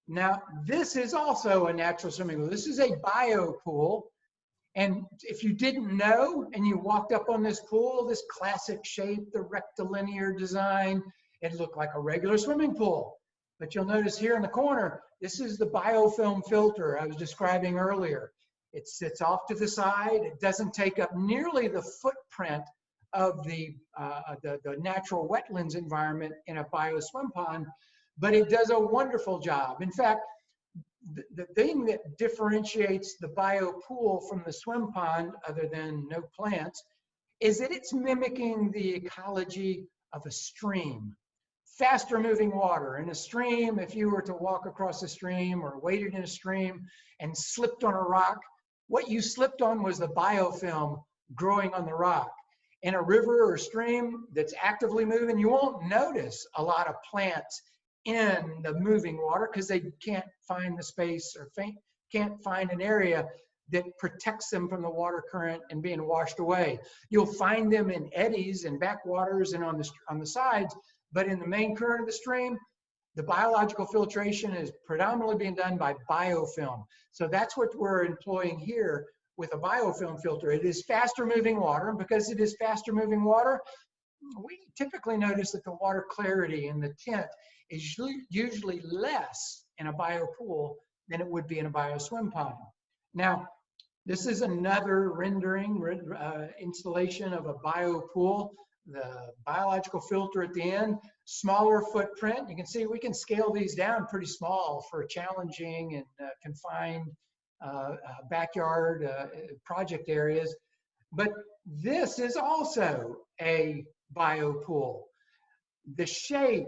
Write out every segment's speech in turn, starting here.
Now, this is also a natural swimming pool. This is a bio pool. And if you didn't know and you walked up on this pool, this classic shape, the rectilinear design, it looked like a regular swimming pool. But you'll notice here in the corner, this is the biofilm filter I was describing earlier. It sits off to the side. It doesn't take up nearly the footprint of the natural wetlands environment in a bio swim pond, but it does a wonderful job. In fact, the thing that differentiates the bio pool from the swim pond, other than no plants, is that it's mimicking the ecology of a stream. Faster moving water. In a stream, if you were to walk across a stream or waded in a stream and slipped on a rock, what you slipped on was the biofilm growing on the rock. In a river or stream that's actively moving, you won't notice a lot of plants in the moving water because they can't find the space or can't find an area that protects them from the water current and being washed away. You'll find them in eddies and backwaters and on the sides, but in the main current of the stream, the biological filtration is predominantly being done by biofilm. So that's what we're employing here with a biofilm filter. It is faster moving water, and because it is faster moving water, we typically notice that the water clarity and the tint is usually less in a bio pool than it would be in a bio swim pond. Now, this is another rendering installation of a bio pool. The biological filter at the end, smaller footprint. You can see we can scale these down pretty small for challenging and confined backyard project areas. But this is also a bio pool. The shape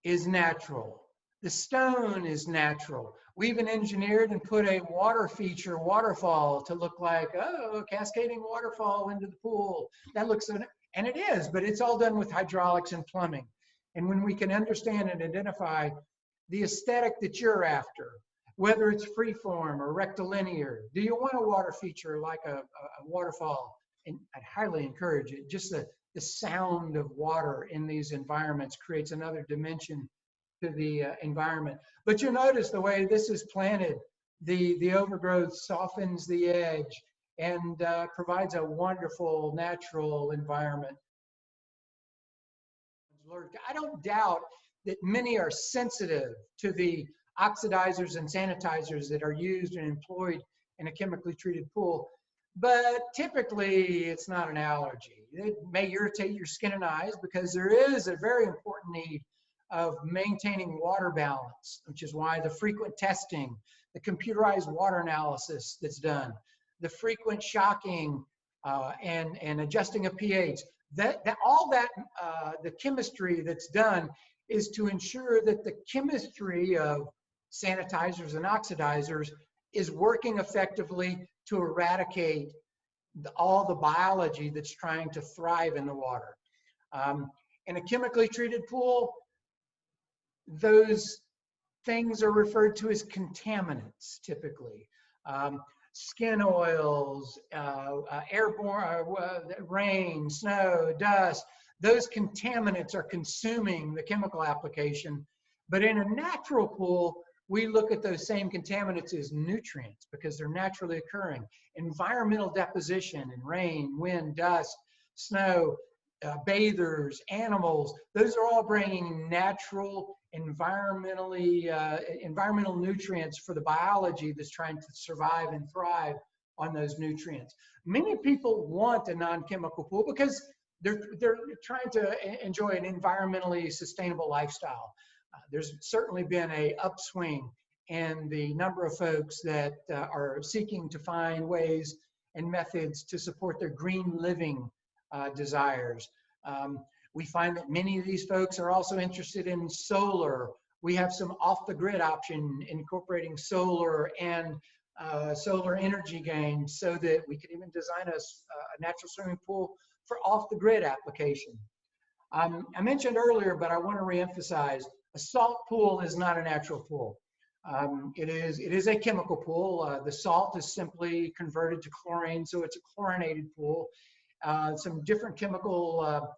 is natural. The stone is natural. We even engineered and put a water feature, waterfall, to look like, oh, a cascading waterfall into the pool. That looks, and it is, but it's all done with hydraulics and plumbing. And when we can understand and identify the aesthetic that you're after, whether it's freeform or rectilinear, do you want a water feature like a waterfall? And I'd highly encourage it. Just the sound of water in these environments creates another dimension to the environment. But you'll notice the way this is planted, the overgrowth softens the edge and provides a wonderful natural environment. I don't doubt that many are sensitive to the oxidizers and sanitizers that are used and employed in a chemically treated pool, but typically it's not an allergy. It may irritate your skin and eyes because there is a very important need of maintaining water balance, which is why the frequent testing, the computerized water analysis that's done, the frequent shocking and adjusting of pH, the chemistry that's done is to ensure that the chemistry of sanitizers and oxidizers is working effectively to eradicate all the biology that's trying to thrive in the water. In a chemically treated pool, those things are referred to as contaminants, typically. Skin oils, airborne, rain, snow, dust, those contaminants are consuming the chemical application. But in a natural pool, we look at those same contaminants as nutrients because they're naturally occurring. Environmental deposition in rain, wind, dust, snow, bathers, animals, those are all bringing natural environmental nutrients for the biology that's trying to survive and thrive on those nutrients. Many people want a non-chemical pool because they're trying to enjoy an environmentally sustainable lifestyle. There's certainly been an upswing in the number of folks that are seeking to find ways and methods to support their green living desires. We find that many of these folks are also interested in solar. We have some off-the-grid option incorporating solar and solar energy gain so that we could even design a natural swimming pool for off-the-grid application. I mentioned earlier, but I want to reemphasize, a salt pool is not a natural pool. It is a chemical pool. The salt is simply converted to chlorine, so it's a chlorinated pool. Some different chemical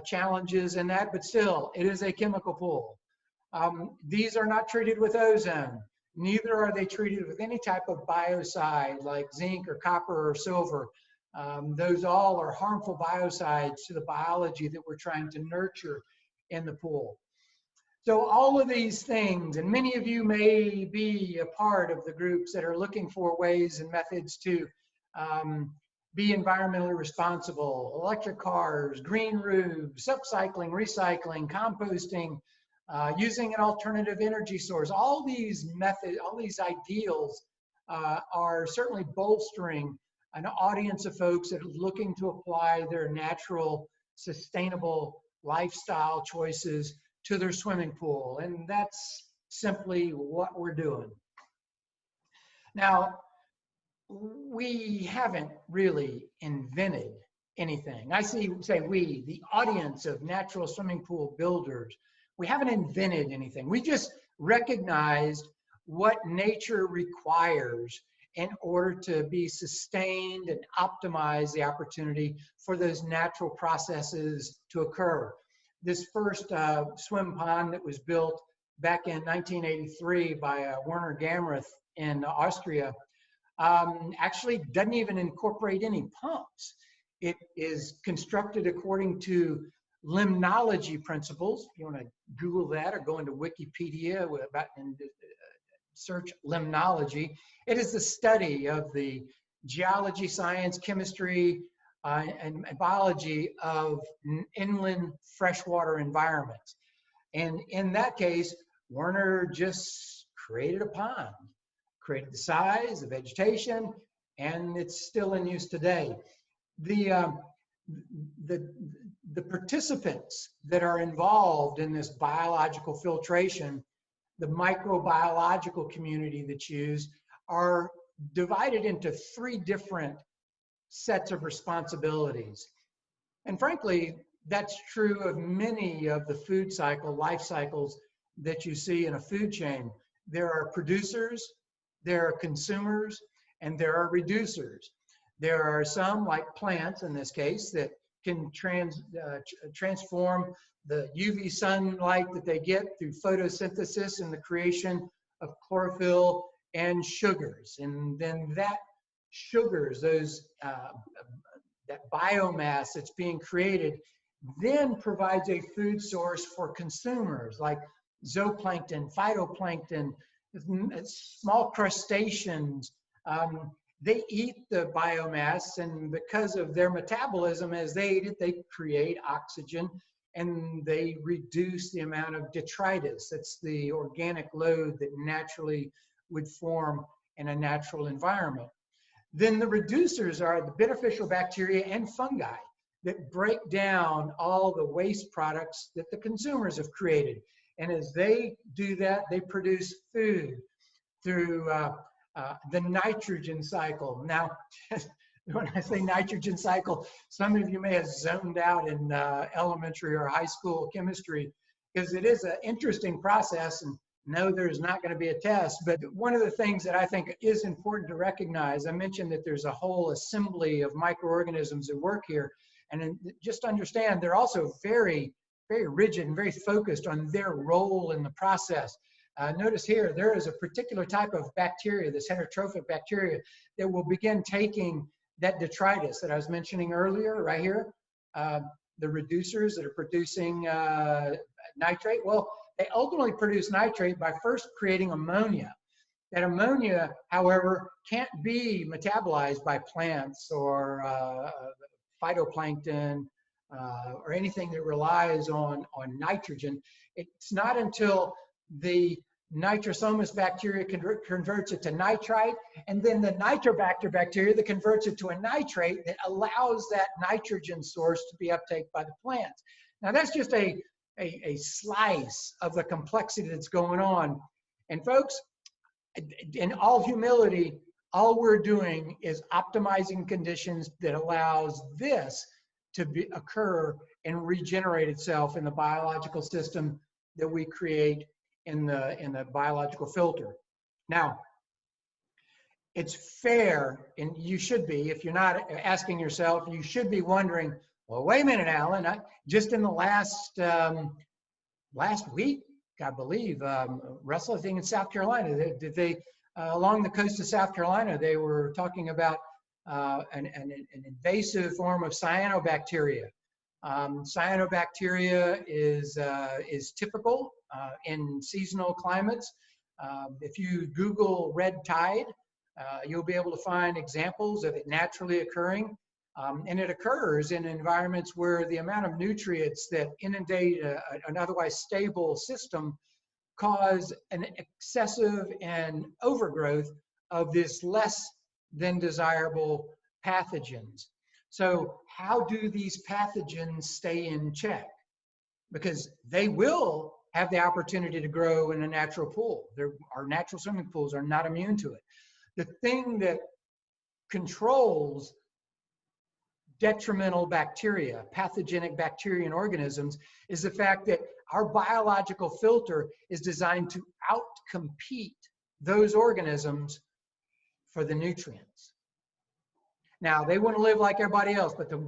challenges in that, but still, it is a chemical pool. These are not treated with ozone. Neither are they treated with any type of biocide like zinc or copper or silver. Those all are harmful biocides to the biology that we're trying to nurture in the pool. So all of these things, and many of you may be a part of the groups that are looking for ways and methods to be environmentally responsible: electric cars, green roofs, upcycling, recycling, composting, using an alternative energy source. All these methods, all these ideals are certainly bolstering an audience of folks that are looking to apply their natural, sustainable lifestyle choices to their swimming pool. And that's simply what we're doing. Now, we haven't really invented anything. I say we, the audience of natural swimming pool builders, we haven't invented anything. We just recognized what nature requires in order to be sustained and optimize the opportunity for those natural processes to occur. This first swim pond that was built back in 1983 by Werner Gamrath in Austria actually doesn't even incorporate any pumps. It is constructed according to limnology principles. If you want to Google that or go into Wikipedia and search limnology, it is the study of the geology, science, chemistry, and biology of inland freshwater environments. And in that case, Werner just created a pond, created the size, the vegetation, and it's still in use today. The participants that are involved in this biological filtration, the microbiological community that's used, are divided into 3 different sets of responsibilities. And frankly, that's true of many of the food cycle, life cycles that you see in a food chain. There are producers, there are consumers, and there are reducers. There are some, like plants in this case, that can transform the UV sunlight that they get through photosynthesis and the creation of chlorophyll and sugars. And then that sugars, that biomass that's being created, then provides a food source for consumers like zooplankton, phytoplankton, small crustaceans. They eat the biomass, and because of their metabolism, as they eat it, they create oxygen and they reduce the amount of detritus. That's the organic load that naturally would form in a natural environment. Then the reducers are the beneficial bacteria and fungi that break down all the waste products that the consumers have created. And as they do that, they produce food through the nitrogen cycle. Now, when I say nitrogen cycle, some of you may have zoned out in elementary or high school chemistry, because it is an interesting process. And no, there's not going to be a test. But one of the things that I think is important to recognize, I mentioned that there's a whole assembly of microorganisms that work here. And just understand, they're also very, very rigid and very focused on their role in the process. Notice here, there is a particular type of bacteria, this heterotrophic bacteria, that will begin taking that detritus that I was mentioning earlier, right here, the reducers that are producing nitrate. Well, they ultimately produce nitrate by first creating ammonia. That ammonia, however, can't be metabolized by plants or phytoplankton or anything that relies on nitrogen. It's not until the nitrosomus bacteria converts it to nitrite, and then the nitrobacter bacteria that converts it to a nitrate that allows that nitrogen source to be uptaken by the plants. Now that's just a slice of the complexity that's going on. And folks, in all humility, all we're doing is optimizing conditions that allows this to occur and regenerate itself in the biological system that we create in the biological filter. Now, it's fair, and you should be, if you're not asking yourself, you should be wondering, well, wait a minute, Alan, just in the last week, I believe, Russell, I think in South Carolina, along the coast of South Carolina, they were talking about an invasive form of cyanobacteria. Cyanobacteria is typical in seasonal climates. If you Google red tide, you'll be able to find examples of it naturally occurring. And it occurs in environments where the amount of nutrients that inundate an otherwise stable system cause an excessive and overgrowth of this less than desirable pathogens. So how do these pathogens stay in check? Because they will have the opportunity to grow in a natural pool. Our natural swimming pools are not immune to it. The thing that controls detrimental bacteria, pathogenic bacteria and organisms, is the fact that our biological filter is designed to outcompete those organisms for the nutrients. Now, they want to live like everybody else, but the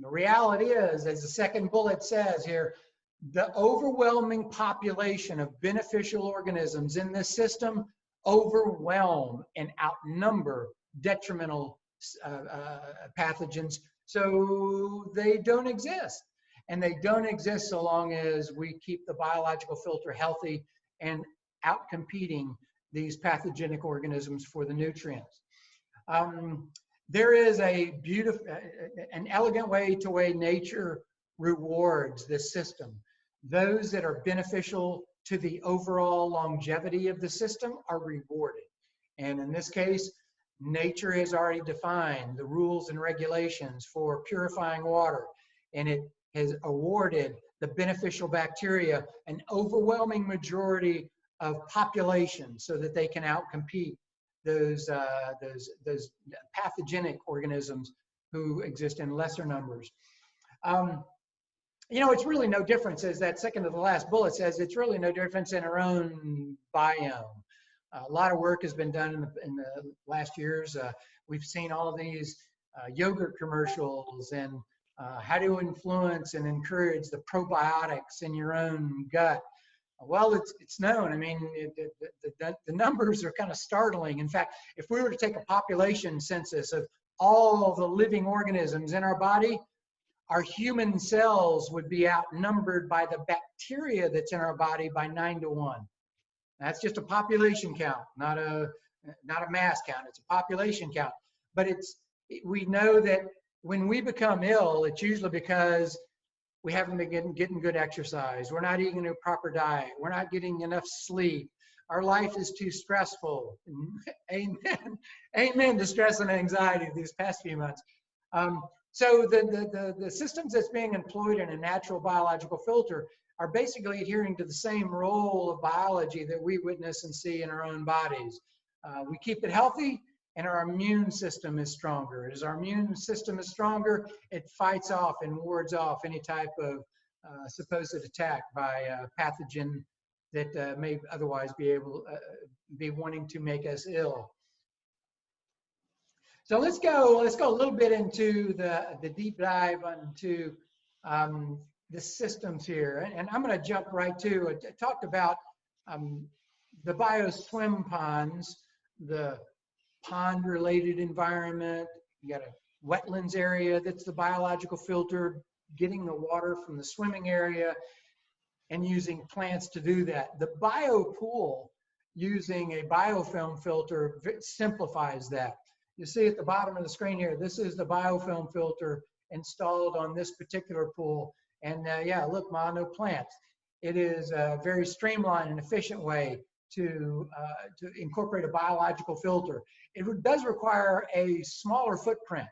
reality is, as the second bullet says here, the overwhelming population of beneficial organisms in this system overwhelm and outnumber detrimental pathogens, so they don't exist. And they don't exist so long as we keep the biological filter healthy and outcompeting these pathogenic organisms for the nutrients. There is a beautiful, an elegant way to way nature rewards this system. Those that are beneficial to the overall longevity of the system are rewarded. And in this case, nature has already defined the rules and regulations for purifying water, and it has awarded the beneficial bacteria an overwhelming majority of population so that they can outcompete those pathogenic organisms who exist in lesser numbers. You know, it's really no difference, as that second to the last bullet says, it's really no difference in our own biome. A lot of work has been done in the last years. We've seen all of these yogurt commercials and how to influence and encourage the probiotics in your own gut. Well, it's known. I mean, the numbers are kind of startling. In fact, if we were to take a population census of all of the living organisms in our body, our human cells would be outnumbered by the bacteria that's in our body by 9 to 1. That's just a population count, not a mass count. It's a population count. But we know that when we become ill, it's usually because we haven't been getting good exercise. We're not eating a proper diet. We're not getting enough sleep. Our life is too stressful. Amen. Amen to stress and anxiety these past few months. So the systems that's being employed in a natural biological filter are basically adhering to the same role of biology that we witness and see in our own bodies. We keep it healthy, and our immune system is stronger. As our immune system is stronger, it fights off and wards off any type of supposed attack by a pathogen that may otherwise be wanting to make us ill. So let's go a little bit into the deep dive into the systems here. And I'm going to jump right to it. I talked about the bioswim ponds, the pond-related environment. You got a wetlands area that's the biological filter, getting the water from the swimming area and using plants to do that. The biopool, using a biofilm filter, simplifies that. You see at the bottom of the screen here, this is the biofilm filter installed on this particular pool. And yeah, look, Ma, no plants. It is a very streamlined and efficient way to incorporate a biological filter. It does require a smaller footprint.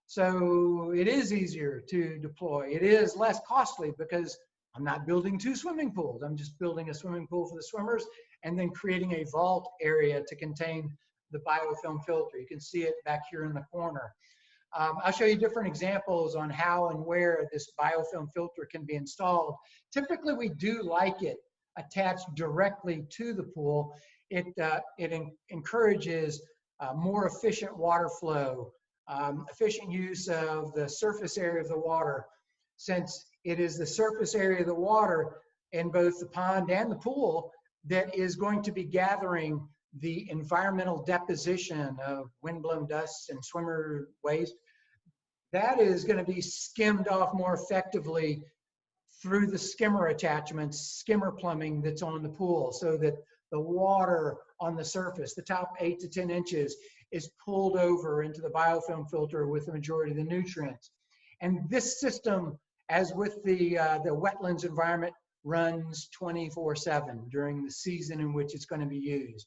So it is easier to deploy. It is less costly because I'm not building 2 swimming pools. I'm just building a swimming pool for the swimmers and then creating a vault area to contain the biofilm filter. You can see it back here in the corner. I'll show you different examples on how and where this biofilm filter can be installed. Typically, we do like it attached directly to the pool. It encourages more efficient water flow, efficient use of the surface area of the water. Since it is the surface area of the water in both the pond and the pool that is going to be gathering the environmental deposition of windblown dust and swimmer waste. That is going to be skimmed off more effectively through the skimmer attachments, skimmer plumbing that's on the pool, so that the water on the surface, the top 8 to 10 inches, is pulled over into the biofilm filter with the majority of the nutrients. And this system, as with the wetlands environment, runs 24/7 during the season in which it's going to be used.